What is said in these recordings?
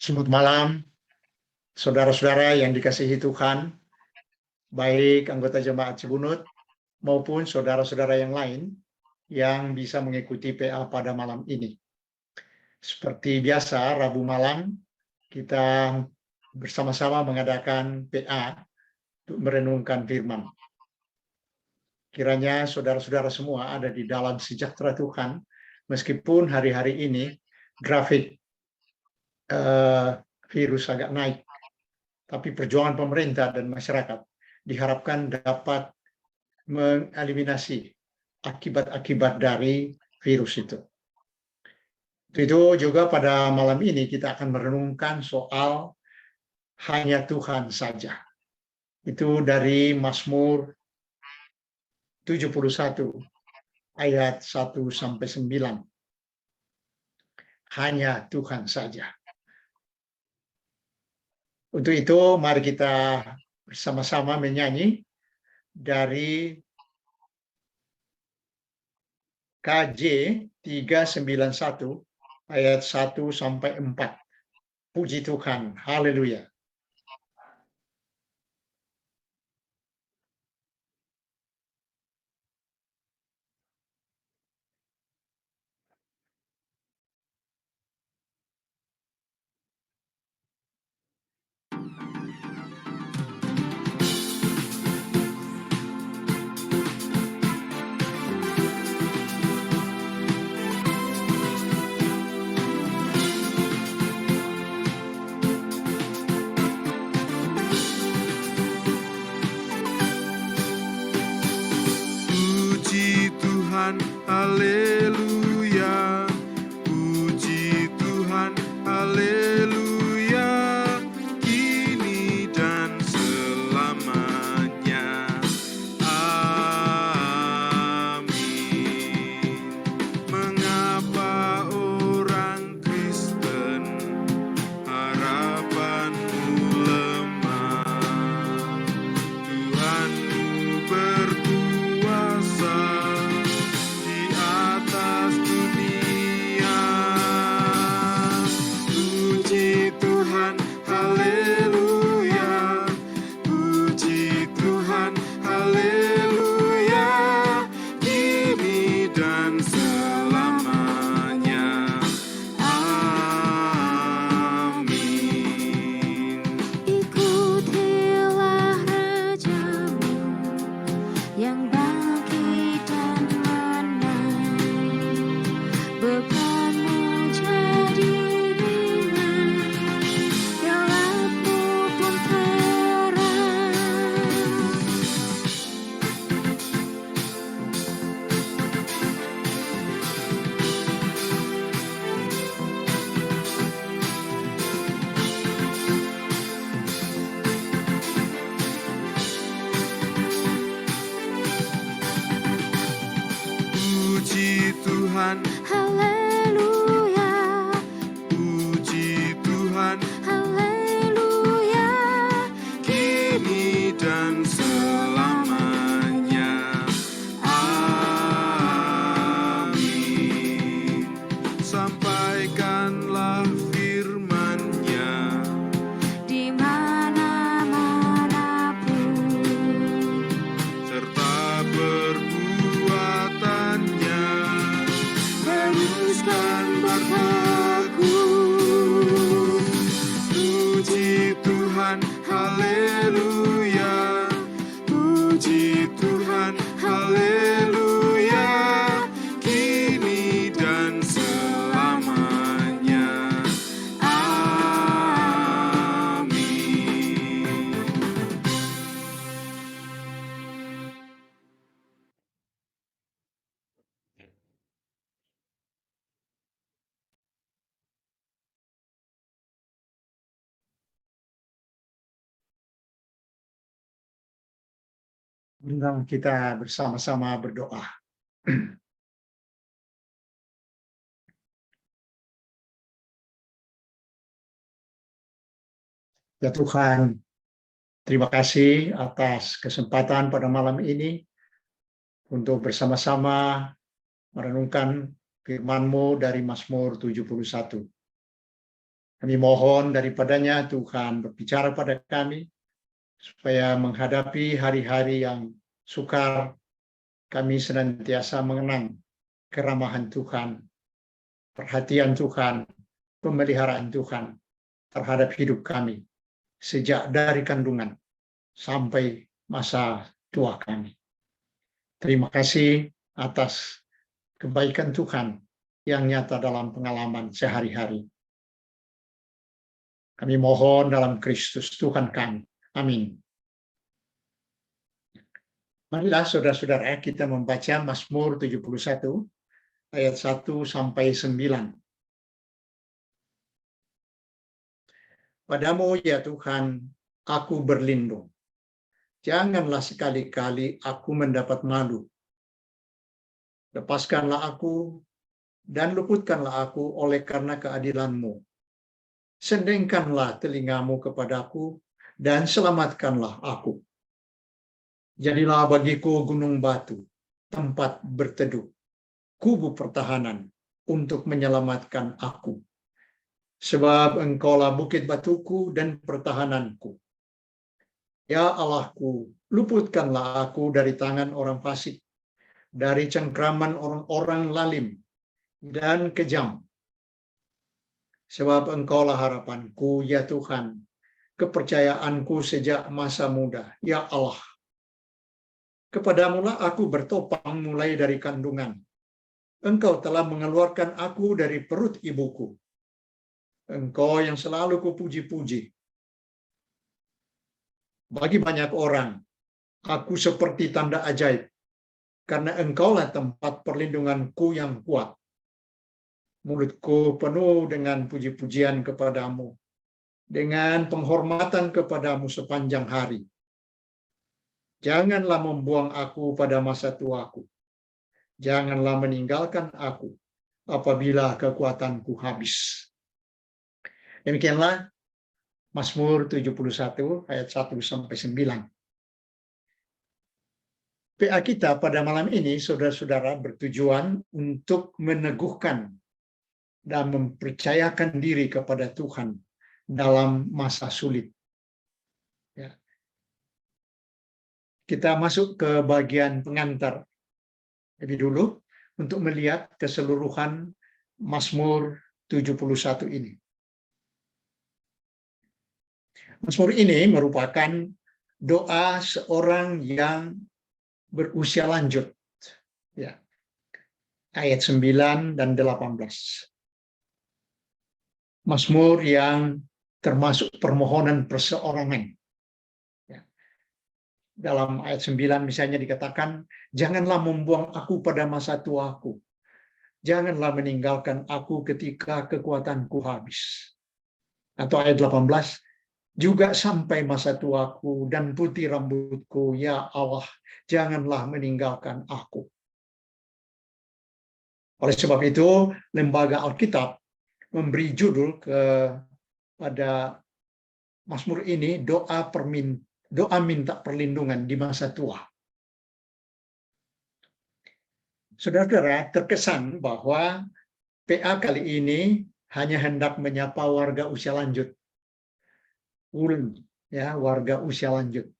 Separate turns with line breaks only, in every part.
Selamat malam, saudara-saudara yang dikasihi Tuhan, baik anggota Jemaat Cibunut maupun saudara-saudara yang lain yang bisa mengikuti PA pada malam ini. Seperti biasa, Rabu malam kita bersama-sama mengadakan PA untuk merenungkan firman. Kiranya saudara-saudara semua ada di dalam sejahtera Tuhan, meskipun hari-hari ini grafik virus agak naik, tapi perjuangan pemerintah dan masyarakat diharapkan dapat mengeliminasi akibat-akibat dari virus itu. Itu juga pada malam ini kita akan merenungkan soal hanya Tuhan saja. Itu dari Mazmur 71 ayat 1-9. Hanya Tuhan saja. Untuk itu mari kita bersama-sama menyanyi dari KJ 391 ayat 1-4. Puji Tuhan, haleluya.
Haleluya, puji Tuhan, haleluya, kini dan selamanya. Amin. Mengapa orang Kristen harapanmu lemah? Tuhanmu berkuasa atas dunia. Puji Tuhan, haleluya, puji Tuhan, haleluya, kini dan selamanya. Amin.
Ikutilah Rajamu yang bangkit dan bebanmu jadi ringan, gelapmu pun terang.
Puji Tuhan,
Haleluya,
puji Tuhan,
haleluya,
kini dan selamanya. Amin. Sampaikanlah firman-Nya
di mana-manapun,
serta perbuatannya
teruskan bertekun.
Puji Tuhan, haleluya, puji Tuhan, haleluya, kini dan selamanya. Amin.
Undang kita bersama-sama berdoa. Ya Tuhan, terima kasih atas kesempatan pada malam ini untuk bersama-sama merenungkan firman-Mu dari Mazmur 71. Kami mohon daripadanya Tuhan berbicara pada kami, supaya menghadapi hari-hari yang sukar, kami senantiasa mengenang keramahan Tuhan, perhatian Tuhan, pemeliharaan Tuhan terhadap hidup kami, sejak dari kandungan sampai masa tua kami. Terima kasih atas kebaikan Tuhan yang nyata dalam pengalaman sehari-hari. Kami mohon dalam Kristus Tuhan kami. Amin. Marilah saudara-saudara kita membaca Mazmur 71 ayat 1 sampai 9. Padamu ya Tuhan, aku berlindung. Janganlah sekali-kali aku mendapat malu. Lepaskanlah aku dan luputkanlah aku oleh karena keadilan-Mu. Sendengkanlah telingamu kepadaku dan selamatkanlah aku. Jadilah bagiku gunung batu, tempat berteduh, kubu pertahanan untuk menyelamatkan aku. Sebab Engkaulah bukit batuku dan pertahananku. Ya Allahku, luputkanlah aku dari tangan orang fasik, dari cengkraman orang-orang lalim dan kejam. Sebab Engkaulah harapanku, ya Tuhan, kepercayaanku sejak masa muda, ya Allah. Kepadamulah aku bertopang mulai dari kandungan. Engkau telah mengeluarkan aku dari perut ibuku. Engkau yang selalu kupuji-puji. Bagi banyak orang, aku seperti tanda ajaib, karena Engkaulah tempat perlindunganku yang kuat. Mulutku penuh dengan puji-pujian kepadamu, dengan penghormatan kepadamu sepanjang hari. Janganlah membuang aku pada masa tuaku. Janganlah meninggalkan aku apabila kekuatanku habis. Demikianlah Mazmur 71 ayat 1 sampai 9. PA kita pada malam ini, saudara-saudara, bertujuan untuk meneguhkan dan mempercayakan diri kepada Tuhan dalam masa sulit. Ya. Kita masuk ke bagian pengantar lebih dulu untuk melihat keseluruhan Mazmur 71 ini. Mazmur ini merupakan doa seorang yang berusia lanjut. Ya. Ayat 9 dan 18. Mazmur yang termasuk permohonan perseorangan. Ya. Dalam ayat 9 misalnya dikatakan, janganlah membuang aku pada masa tuaku. Janganlah meninggalkan aku ketika kekuatanku habis. Atau ayat 18, juga sampai masa tuaku dan putih rambutku, ya Allah, janganlah meninggalkan aku. Oleh sebab itu, Lembaga Alkitab memberi judul pada Mazmur ini, doa minta perlindungan di masa tua. Saudara-saudara, terkesan bahwa PA kali ini hanya hendak menyapa warga usia lanjut. Warga usia lanjut.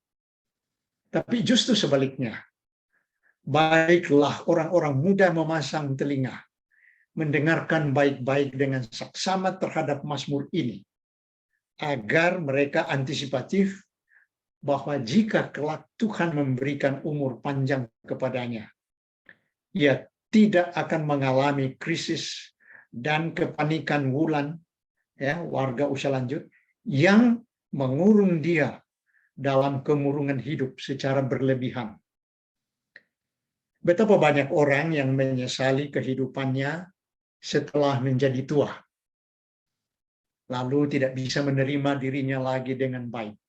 Tapi justru sebaliknya, baiklah orang-orang muda memasang telinga, mendengarkan baik-baik dengan saksama terhadap Mazmur ini, agar mereka antisipatif bahwa jika kelak Tuhan memberikan umur panjang kepadanya, ia tidak akan mengalami krisis dan kepanikan wulan, warga usia lanjut, yang mengurung dia dalam kemurungan hidup secara berlebihan. Betapa banyak orang yang menyesali kehidupannya setelah menjadi tua, lalu tidak bisa menerima dirinya lagi dengan baik.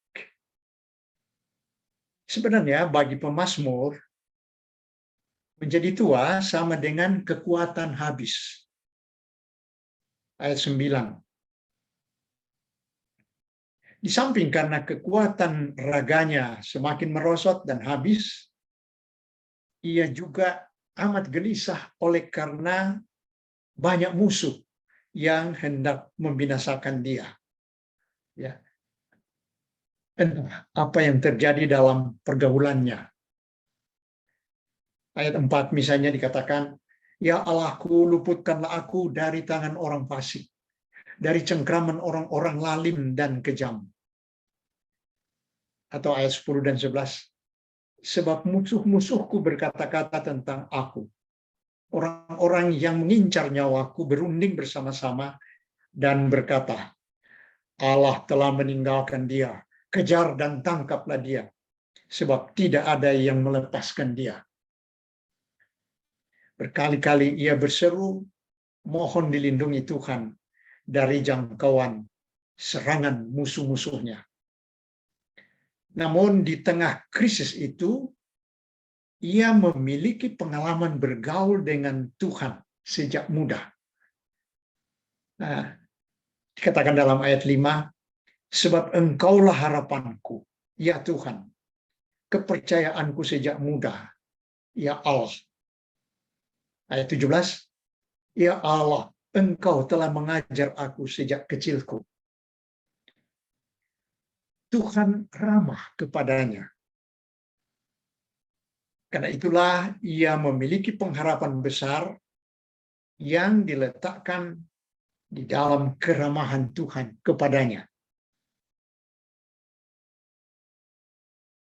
Sebenarnya bagi pemazmur, menjadi tua sama dengan kekuatan habis. Ayat 9. Di samping karena kekuatan raganya semakin merosot dan habis, ia juga amat gelisah oleh karena banyak musuh yang hendak membinasakan dia. Ya. Entah apa yang terjadi dalam pergaulannya. Ayat 4 misalnya dikatakan, "Ya Allahku, luputkanlah aku dari tangan orang fasik, dari cengkraman orang-orang lalim dan kejam." Atau ayat 10 dan 11, "Sebab musuh-musuhku berkata-kata tentang aku. Orang-orang yang mengincar nyawaku berunding bersama-sama dan berkata, Allah telah meninggalkan dia. Kejar dan tangkaplah dia, sebab tidak ada yang melepaskan dia." Berkali-kali ia berseru, mohon dilindungi Tuhan dari jangkauan serangan musuh-musuhnya. Namun di tengah krisis itu, ia memiliki pengalaman bergaul dengan Tuhan sejak muda. Nah, dikatakan dalam ayat 5, sebab engkaulah harapanku, ya Tuhan, kepercayaanku sejak muda, ya Allah. Ayat 17, ya Allah, engkau telah mengajar aku sejak kecilku. Tuhan ramah kepadanya. Karena itulah ia memiliki pengharapan besar yang diletakkan di dalam keramahan Tuhan kepadanya.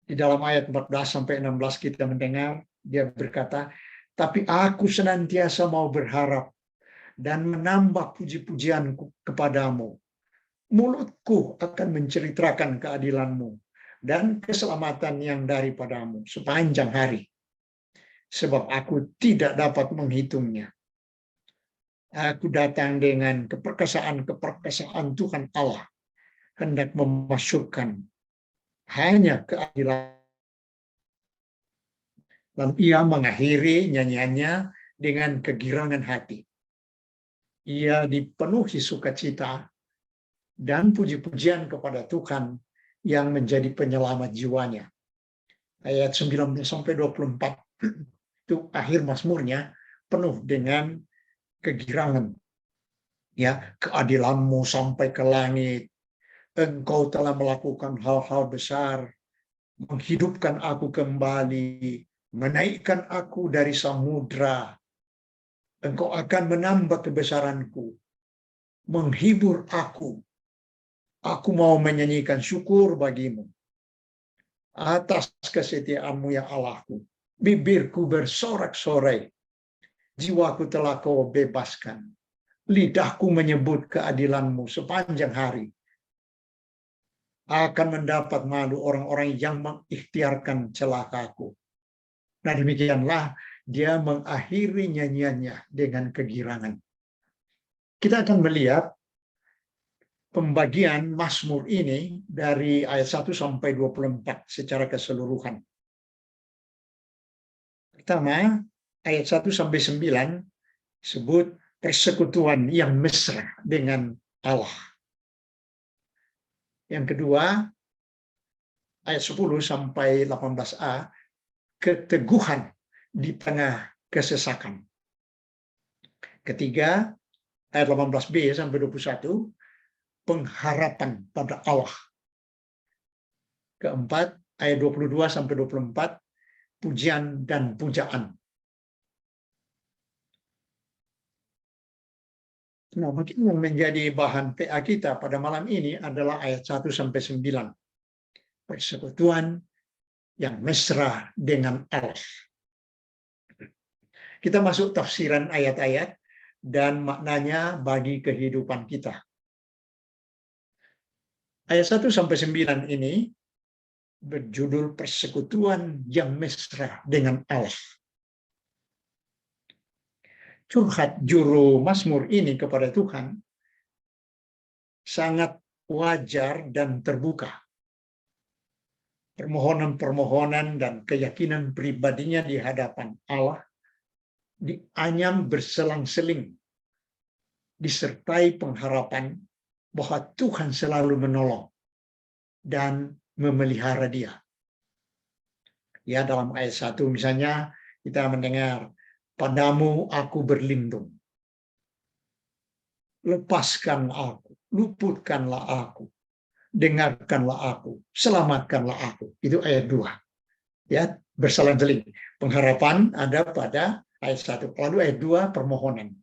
Di dalam ayat 14-16 kita mendengar dia berkata, tapi aku senantiasa mau berharap dan menambah puji-pujianku kepadamu. Mulutku akan menceritakan keadilanmu dan keselamatan yang daripadamu sepanjang hari. Sebab aku tidak dapat menghitungnya. Aku datang dengan keperkasaan Tuhan Allah, hendak memasukkan hanya keadilan. Lalu ia mengakhiri nyanyiannya dengan kegirangan hati. Ia dipenuhi sukacita dan puji-pujian kepada Tuhan yang menjadi penyelamat jiwanya. Ayat 19-24 itu akhir mazmurnya penuh dengan kegirangan. Ya, keadilanmu sampai ke langit. Engkau telah melakukan hal-hal besar, menghidupkan aku kembali, menaikkan aku dari samudra. Engkau akan menambah kebesaranku, menghibur aku. Aku mau menyanyikan syukur bagimu atas kesetiaanmu ya Allahku. Bibirku bersorak-sorai, jiwaku telah kau bebaskan. Lidahku menyebut keadilanmu sepanjang hari. Akan mendapat malu orang-orang yang mengikhtiarkan celakaku. Nah demikianlah dia mengakhiri nyanyiannya dengan kegirangan. Kita akan melihat pembagian Mazmur ini dari ayat 1-24 secara keseluruhan. Pertama, ayat 1-9 sebut persekutuan yang mesra dengan Allah. Yang kedua, ayat 10-18a, keteguhan di tengah kesesakan. Ketiga, ayat 18b-21, pengharapan pada Allah. Keempat, ayat 22-24, pujian dan pujaan. Nah, mungkin yang menjadi bahan PA kita pada malam ini adalah ayat 1-9. Persekutuan yang mesra dengan Allah. Kita masuk tafsiran ayat-ayat dan maknanya bagi kehidupan kita. Ayat 1-9 ini berjudul persekutuan yang mesra dengan Allah. Curhat juru Mazmur ini kepada Tuhan sangat wajar dan terbuka. Permohonan-permohonan dan keyakinan pribadinya di hadapan Allah dianyam berselang-seling, disertai pengharapan bahwa Tuhan selalu menolong dan memelihara dia. Ya, dalam ayat 1 misalnya kita mendengar, padamu aku berlindung. lepaskan aku, luputkanlah aku, dengarkanlah aku, selamatkanlah aku. Itu ayat 2. Ya, berselang-seling. Pengharapan ada pada ayat 1. Lalu ayat 2 permohonan.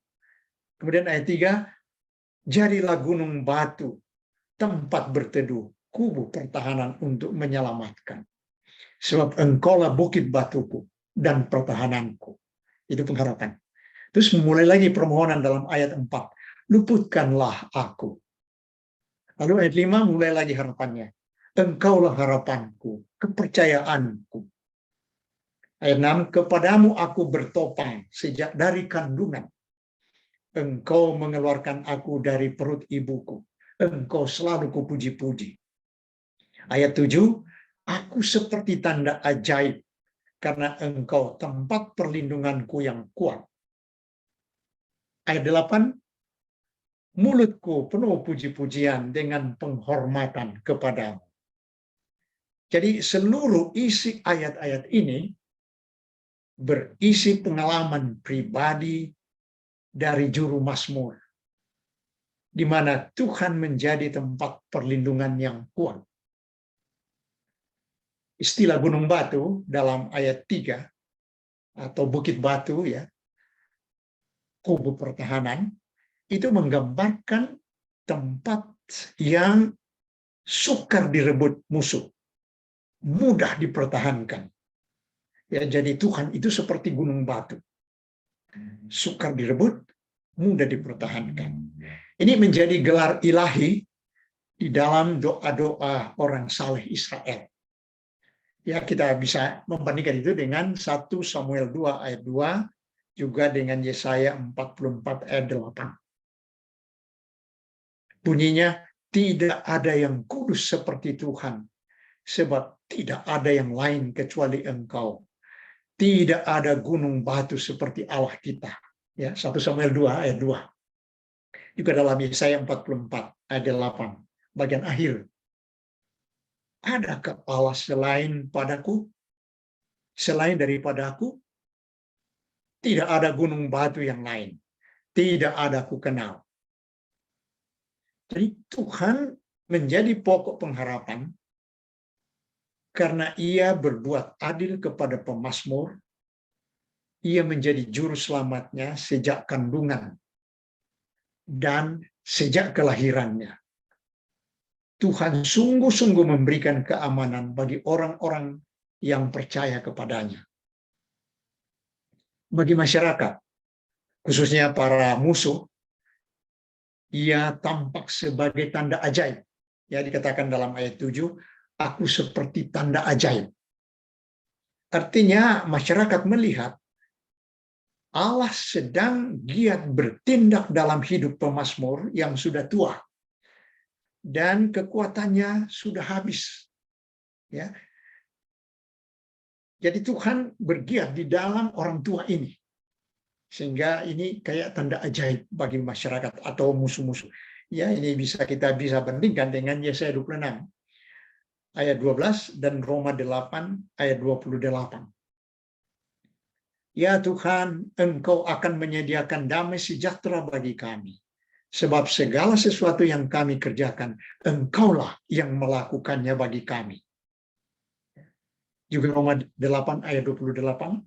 Kemudian ayat 3, jadilah gunung batu, tempat berteduh, kubu pertahanan untuk menyelamatkan. Sebab engkaulah bukit batuku dan pertahananku. Itu pengharapan. Terus mulai lagi permohonan dalam ayat 4. Luputkanlah aku. Lalu ayat 5 mulai lagi harapannya. Engkaulah harapanku, kepercayaanku. Ayat 6, kepadamu aku bertopang sejak dari kandungan. Engkau mengeluarkan aku dari perut ibuku. Engkau selalu kupuji-puji. Ayat 7, aku seperti tanda ajaib karena engkau tempat perlindunganku yang kuat. Ayat 8, mulutku penuh puji-pujian dengan penghormatan kepadamu. Jadi seluruh isi ayat-ayat ini berisi pengalaman pribadi dari juru mazmur, di mana Tuhan menjadi tempat perlindungan yang kuat. Istilah gunung batu dalam ayat 3 atau bukit batu, ya, kubu pertahanan, itu menggambarkan tempat yang sukar direbut musuh, mudah dipertahankan. Ya, jadi Tuhan itu seperti gunung batu, sukar direbut, mudah dipertahankan. Ini menjadi gelar ilahi di dalam doa-doa orang saleh Israel. Ya, kita bisa membandingkan itu dengan 1 Samuel 2 ayat 2, juga dengan Yesaya 44 ayat 8. Bunyinya, tidak ada yang kudus seperti Tuhan, sebab tidak ada yang lain kecuali Engkau. Tidak ada gunung batu seperti Allah kita. Ya, 1 Samuel 2 ayat 2. Juga dalam Yesaya 44 ayat 8, bagian akhir. Adakah Allah selain padaku? Selain daripada aku? Tidak ada gunung batu yang lain. Tidak ada ku kenal. Jadi Tuhan menjadi pokok pengharapan karena ia berbuat adil kepada pemazmur. Ia menjadi juru selamatnya sejak kandungan dan sejak kelahirannya. Tuhan sungguh-sungguh memberikan keamanan bagi orang-orang yang percaya kepadanya. Bagi masyarakat, khususnya para musuh, ia tampak sebagai tanda ajaib. Ya, dikatakan dalam ayat 7, aku seperti tanda ajaib. Artinya masyarakat melihat Allah sedang giat bertindak dalam hidup pemazmur yang sudah tua dan kekuatannya sudah habis. Ya. Jadi Tuhan bergiat di dalam orang tua ini. Sehingga ini kayak tanda ajaib bagi masyarakat atau musuh-musuh. Ya, ini kita bisa bandingkan dengan Yesaya 26 ayat 12 dan Roma 8 ayat 28. Ya Tuhan, Engkau akan menyediakan damai sejahtera bagi kami. Sebab segala sesuatu yang kami kerjakan, Engkaulah yang melakukannya bagi kami. Juga Roma 8 ayat 28.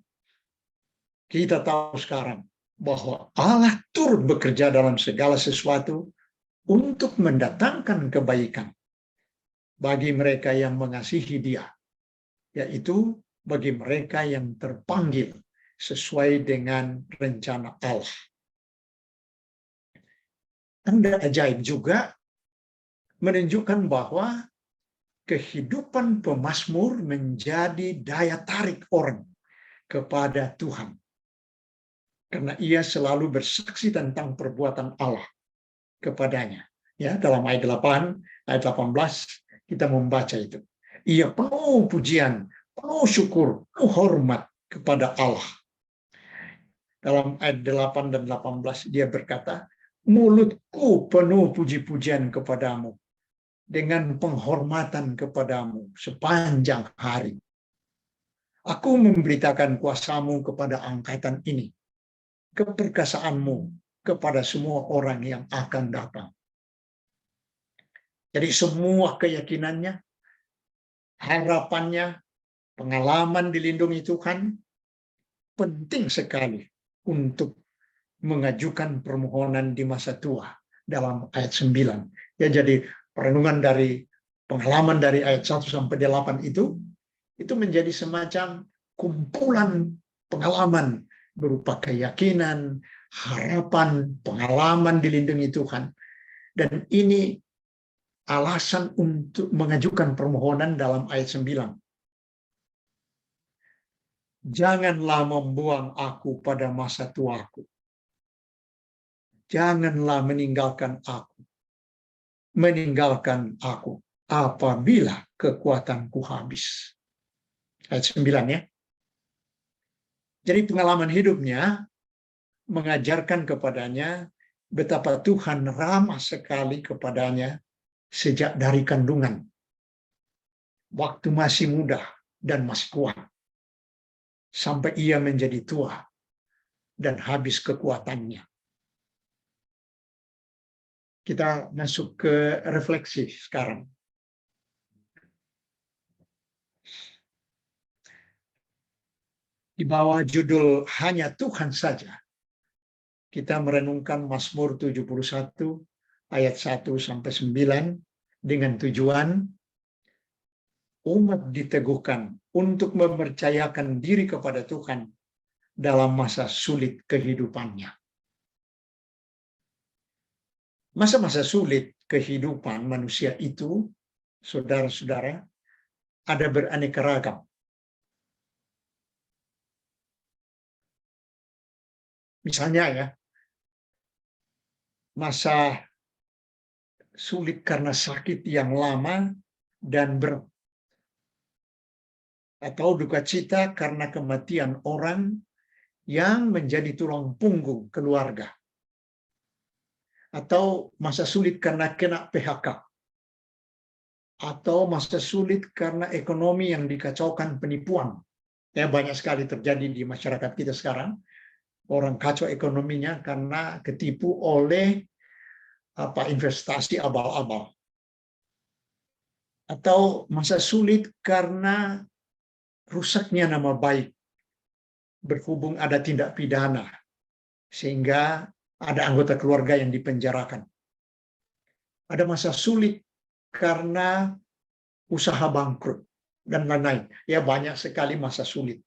Kita tahu sekarang bahwa Allah turut bekerja dalam segala sesuatu untuk mendatangkan kebaikan bagi mereka yang mengasihi Dia, yaitu bagi mereka yang terpanggil sesuai dengan rencana Allah. Tanda ajaib juga menunjukkan bahwa kehidupan pemazmur menjadi daya tarik orang kepada Tuhan. Karena ia selalu bersaksi tentang perbuatan Allah kepadanya. Ya, dalam ayat 8, ayat 18 kita membaca itu. Ia penuh pujian, penuh syukur, penuh hormat kepada Allah. Dalam ayat 8 dan 18 dia berkata, mulutku penuh puji-pujian kepadamu dengan penghormatan kepadamu sepanjang hari. Aku memberitakan kuasamu kepada angkatan ini, keperkasaanmu kepada semua orang yang akan datang. Jadi semua keyakinannya, harapannya, pengalaman dilindungi Tuhan, penting sekali untuk mengajukan permohonan di masa tua dalam ayat 9. Ya, jadi perenungan dari pengalaman dari ayat 1 sampai 8 itu menjadi semacam kumpulan pengalaman berupa keyakinan, harapan, pengalaman dilindungi Tuhan. Dan ini alasan untuk mengajukan permohonan dalam ayat 9. Janganlah membuang aku pada masa tuaku. Janganlah meninggalkan aku apabila kekuatanku habis. Ayat 9 ya. Jadi pengalaman hidupnya mengajarkan kepadanya betapa Tuhan ramah sekali kepadanya sejak dari kandungan. Waktu masih muda dan masih kuat. Sampai ia menjadi tua dan habis kekuatannya. Kita masuk ke refleksi sekarang. Di bawah judul Hanya Tuhan Saja, kita merenungkan Mazmur 71 ayat 1 sampai 9 dengan tujuan umat diteguhkan untuk mempercayakan diri kepada Tuhan dalam masa sulit kehidupannya. Masa-masa sulit kehidupan manusia itu, saudara-saudara, ada beraneka ragam. Misalnya ya, masa sulit karena sakit yang lama dan berat. Atau duka cita karena kematian orang yang menjadi tulang punggung keluarga. Atau masa sulit karena kena PHK. Atau masa sulit karena ekonomi yang dikacaukan penipuan. Ya, banyak sekali terjadi di masyarakat kita sekarang. Orang kacau ekonominya karena ketipu oleh investasi abal-abal. Atau masa sulit karena rusaknya nama baik, berhubung ada tindak pidana, sehingga ada anggota keluarga yang dipenjarakan. Ada masa sulit karena usaha bangkrut, dan lain-lain. Ya, banyak sekali masa sulit.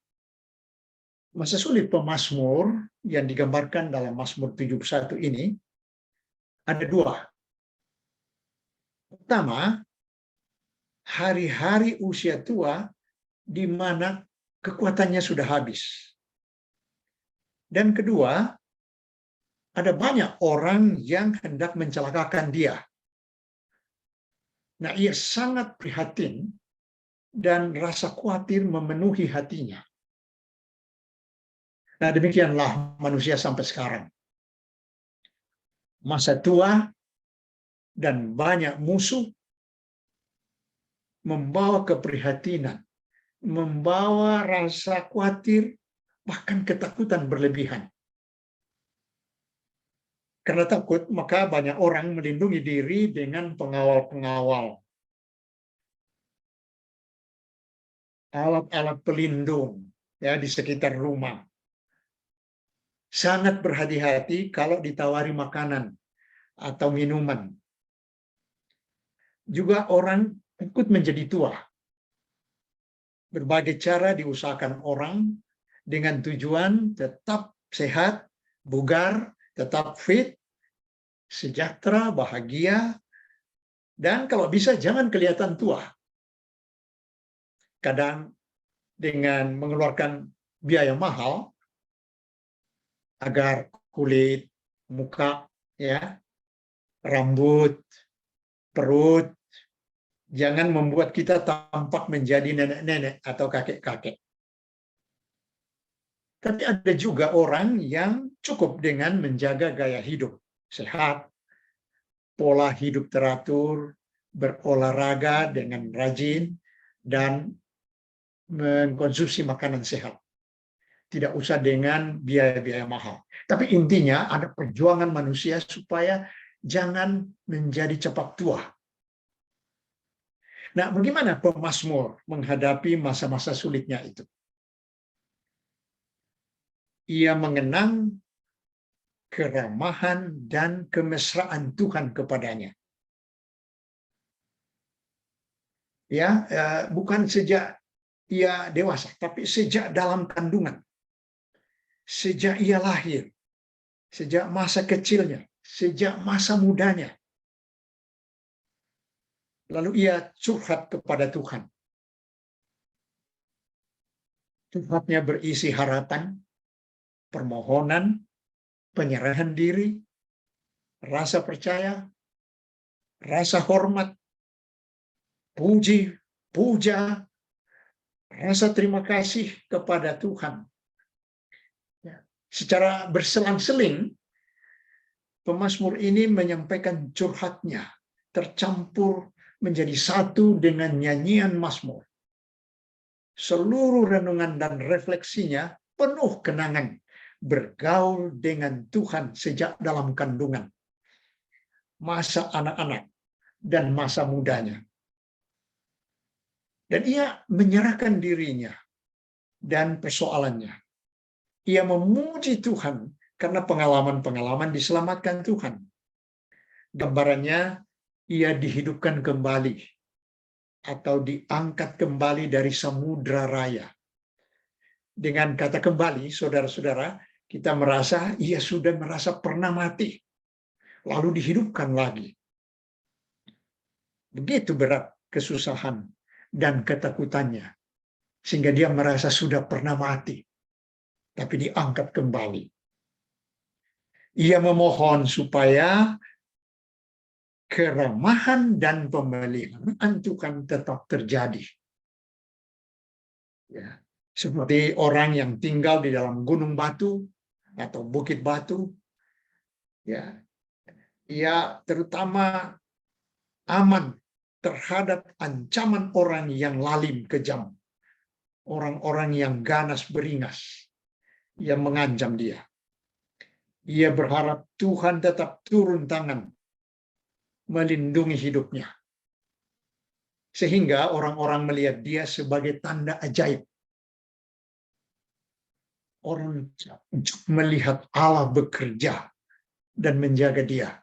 Masa sulit pemazmur yang digambarkan dalam Mazmur 71 ini ada dua. Pertama, hari-hari usia tua di mana kekuatannya sudah habis. Dan kedua, ada banyak orang yang hendak mencelakakan dia. Nah, ia sangat prihatin dan rasa khawatir memenuhi hatinya. Nah, demikianlah manusia sampai sekarang. Masa tua dan banyak musuh membawa keprihatinan, membawa rasa khawatir, bahkan ketakutan berlebihan. Karena takut, maka banyak orang melindungi diri dengan pengawal-pengawal. Alat-alat pelindung ya di sekitar rumah. Sangat berhati-hati kalau ditawari makanan atau minuman. Juga orang ikut menjadi tua. Berbagai cara diusahakan orang dengan tujuan tetap sehat, bugar, tetap fit, sejahtera, bahagia, dan kalau bisa jangan kelihatan tua. Kadang dengan mengeluarkan biaya mahal agar kulit, muka, ya, rambut, perut, jangan membuat kita tampak menjadi nenek-nenek atau kakek-kakek. Tapi ada juga orang yang cukup dengan menjaga gaya hidup sehat, pola hidup teratur, berolahraga dengan rajin, dan mengkonsumsi makanan sehat. tidak usah dengan biaya-biaya mahal. Tapi intinya ada perjuangan manusia supaya jangan menjadi cepat tua. Nah, bagaimana pemazmur menghadapi masa-masa sulitnya itu? Ia mengenang keramahan dan kemesraan Tuhan kepadanya. Ya, bukan sejak ia dewasa, tapi sejak dalam kandungan. Sejak ia lahir, sejak masa kecilnya, sejak masa mudanya. Lalu ia curhat kepada Tuhan. Curhatnya berisi harapan, permohonan, penyerahan diri, rasa percaya, rasa hormat, puji, puja, rasa terima kasih kepada Tuhan. Secara berselang-seling, pemazmur ini menyampaikan curhatnya, tercampur menjadi satu dengan nyanyian mazmur. Seluruh renungan dan refleksinya penuh kenangan, bergaul dengan Tuhan sejak dalam kandungan, masa anak-anak, dan masa mudanya. Dan ia menyerahkan dirinya dan persoalannya. Ia memuji Tuhan karena pengalaman-pengalaman diselamatkan Tuhan. Gambarannya, ia dihidupkan kembali atau diangkat kembali dari samudra raya. Dengan kata kembali, saudara-saudara, kita merasa ia sudah merasa pernah mati, lalu dihidupkan lagi. Begitu berat kesusahan dan ketakutannya, sehingga dia merasa sudah pernah mati, tapi diangkat kembali. Ia memohon supaya keramahan dan pemeliharaan Tuhan tetap terjadi. Ya, seperti orang yang tinggal di dalam gunung batu atau bukit batu, ya, ia terutama aman terhadap ancaman orang yang lalim kejam, orang-orang yang ganas beringas, yang mengancam dia. Ia berharap Tuhan tetap turun tangan melindungi hidupnya, sehingga orang-orang melihat dia sebagai tanda ajaib. Orang melihat Allah bekerja dan menjaga dia.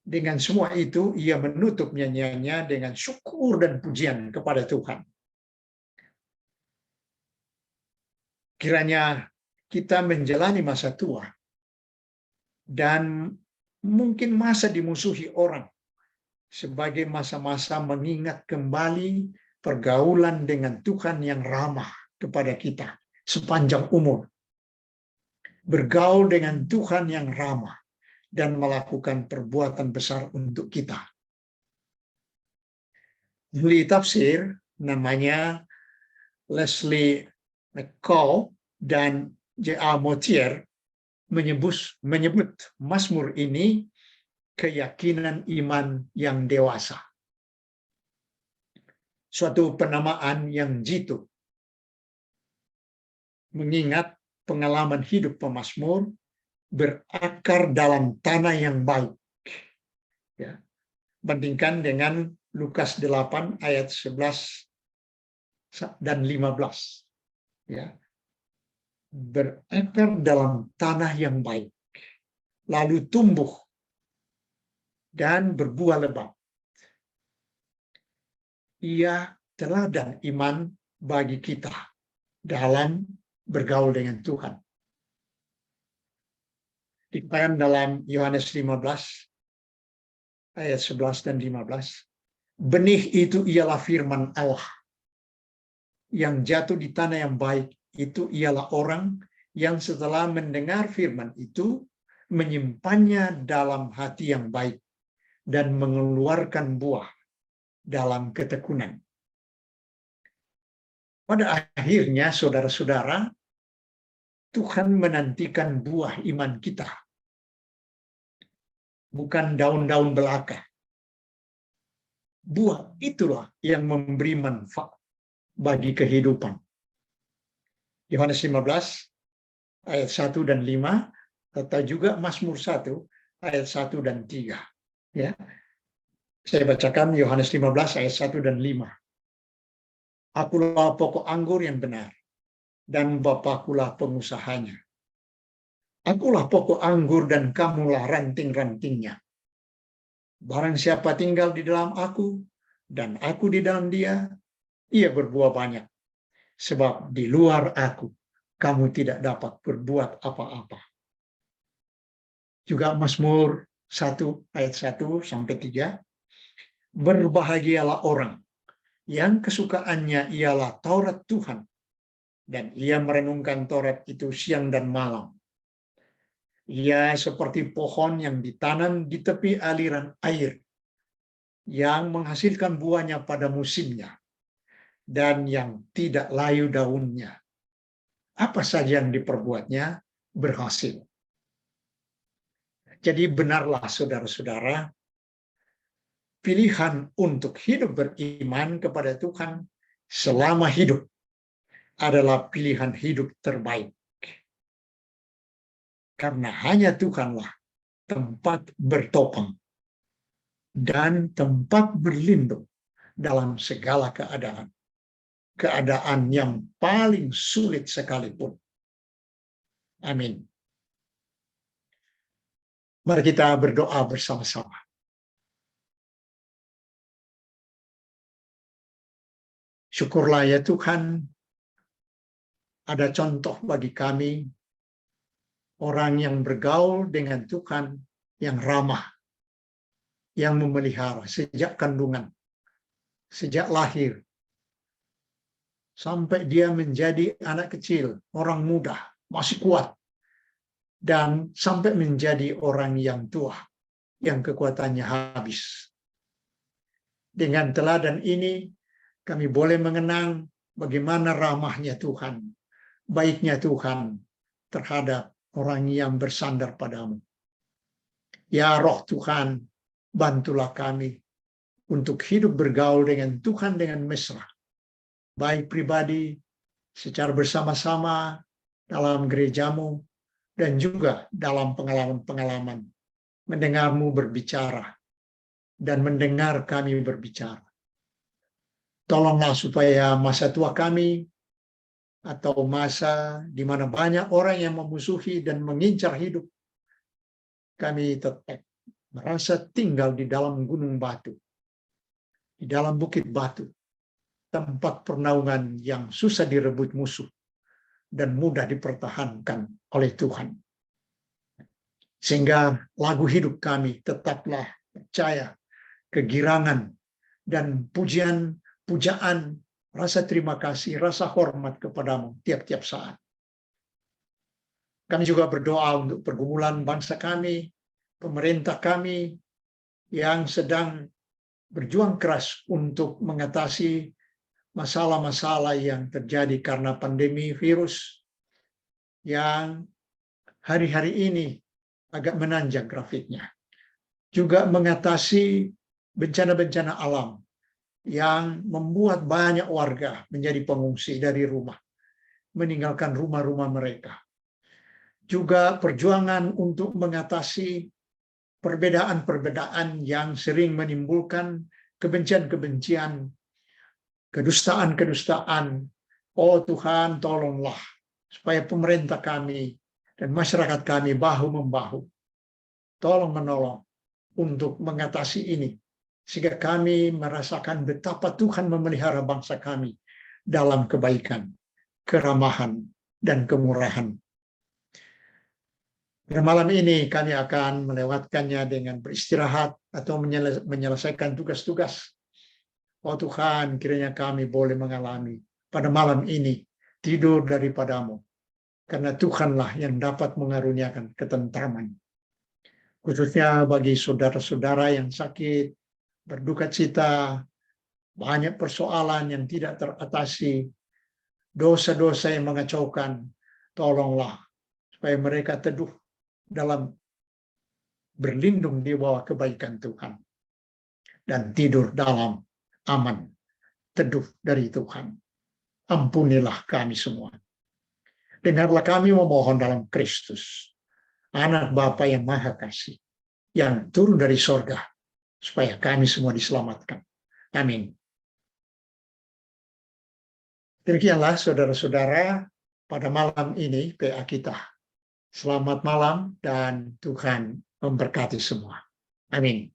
Dengan semua itu, ia menutup nyanyiannya dengan syukur dan pujian kepada Tuhan. Kiranya kita menjalani masa tua dan mungkin masa dimusuhi orang sebagai masa-masa mengingat kembali pergaulan dengan Tuhan yang ramah kepada kita sepanjang umur. Bergaul dengan Tuhan yang ramah dan melakukan perbuatan besar untuk kita. Ahli tafsir namanya Leslie McCall dan J.A. Moutier menyebut Mazmur ini keyakinan iman yang dewasa. Suatu penamaan yang jitu. Mengingat pengalaman hidup pemazmur berakar dalam tanah yang baik. Ya. Bandingkan dengan Lukas 8 ayat 11 dan 15. Ya. Berakar dalam tanah yang baik, lalu tumbuh dan berbuah lebat. Ia teladan iman bagi kita dalam bergaul dengan Tuhan. Dikatakan dalam Yohanes 15 ayat 11 dan 15, benih itu ialah firman Allah yang jatuh di tanah yang baik. Itu ialah orang yang setelah mendengar firman itu menyimpannya dalam hati yang baik dan mengeluarkan buah dalam ketekunan. Pada akhirnya, saudara-saudara, Tuhan menantikan buah iman kita, bukan daun-daun belaka. Buah itulah yang memberi manfaat bagi kehidupan. Yohanes 15 ayat 1 dan 5, atau juga Mazmur 1 ayat 1 dan 3. Ya. Saya bacakan Yohanes 15 ayat 1 dan 5. Akulah pokok anggur yang benar, dan Bapakulah pengusahanya. Akulah pokok anggur dan kamulah ranting-rantingnya. Barang siapa tinggal di dalam aku, dan aku di dalam dia, ia berbuah banyak. Sebab di luar aku, kamu tidak dapat berbuat apa-apa. Juga Mazmur 1 ayat 1 sampai 3. Berbahagialah orang yang kesukaannya ialah Taurat Tuhan, dan ia merenungkan Taurat itu siang dan malam. Ia seperti pohon yang ditanam di tepi aliran air, yang menghasilkan buahnya pada musimnya, dan yang tidak layu daunnya. Apa saja yang diperbuatnya berhasil. Jadi benarlah saudara-saudara, pilihan untuk hidup beriman kepada Tuhan selama hidup adalah pilihan hidup terbaik. Karena hanya Tuhanlah tempat bertopang dan tempat berlindung dalam segala keadaan. Keadaan yang paling sulit sekalipun. Amin. Mari kita berdoa bersama-sama. Syukurlah ya Tuhan, ada contoh bagi kami, orang yang bergaul dengan Tuhan yang ramah, yang memelihara sejak kandungan, sejak lahir, sampai dia menjadi anak kecil, orang muda, masih kuat, dan sampai menjadi orang yang tua, yang kekuatannya habis. Dengan teladan ini, kami boleh mengenang bagaimana ramahnya Tuhan, baiknya Tuhan terhadap orang yang bersandar padamu. Ya Roh Tuhan, bantulah kami untuk hidup bergaul dengan Tuhan dengan mesra, baik pribadi, secara bersama-sama dalam gerejamu, dan juga dalam pengalaman-pengalaman mendengarmu berbicara dan mendengar kami berbicara. Tolonglah supaya masa tua kami, atau masa di mana banyak orang yang memusuhi dan mengincar hidup, kami tetap merasa tinggal di dalam gunung batu, di dalam bukit batu, tempat pernaungan yang susah direbut musuh dan mudah dipertahankan oleh Tuhan. Sehingga lagu hidup kami tetaplah percaya, kegirangan, dan pujaan, rasa terima kasih, rasa hormat kepadamu tiap-tiap saat. Kami juga berdoa untuk pergumulan bangsa kami, pemerintah kami yang sedang berjuang keras untuk mengatasi masalah-masalah yang terjadi karena pandemi virus yang hari-hari ini agak menanjak grafiknya. Juga mengatasi bencana-bencana alam yang membuat banyak warga menjadi pengungsi dari rumah, meninggalkan rumah-rumah mereka. Juga perjuangan untuk mengatasi perbedaan-perbedaan yang sering menimbulkan kebencian-kebencian, kedustaan-kedustaan. Oh Tuhan, tolonglah supaya pemerintah kami dan masyarakat kami bahu-membahu, tolong-menolong untuk mengatasi ini, sehingga kami merasakan betapa Tuhan memelihara bangsa kami dalam kebaikan, keramahan, dan kemurahan. Dan malam ini kami akan melewatkannya dengan beristirahat atau menyelesaikan tugas-tugas. Oh Tuhan, kiranya kami boleh mengalami pada malam ini tidur daripadamu, karena Tuhanlah yang dapat mengaruniakan ketentraman. Khususnya bagi saudara-saudara yang sakit, berduka cita, banyak persoalan yang tidak teratasi, dosa-dosa yang mengacaukan, tolonglah supaya mereka teduh dalam berlindung di bawah kebaikan Tuhan dan tidur dalam aman, teduh dari Tuhan. Ampunilah kami semua. dengarlah kami memohon dalam Kristus, anak Bapa yang Maha Kasih, yang turun dari sorga, supaya kami semua diselamatkan. Amin. Demikianlah saudara-saudara, pada malam ini PA kita. Selamat malam dan Tuhan memberkati semua. Amin.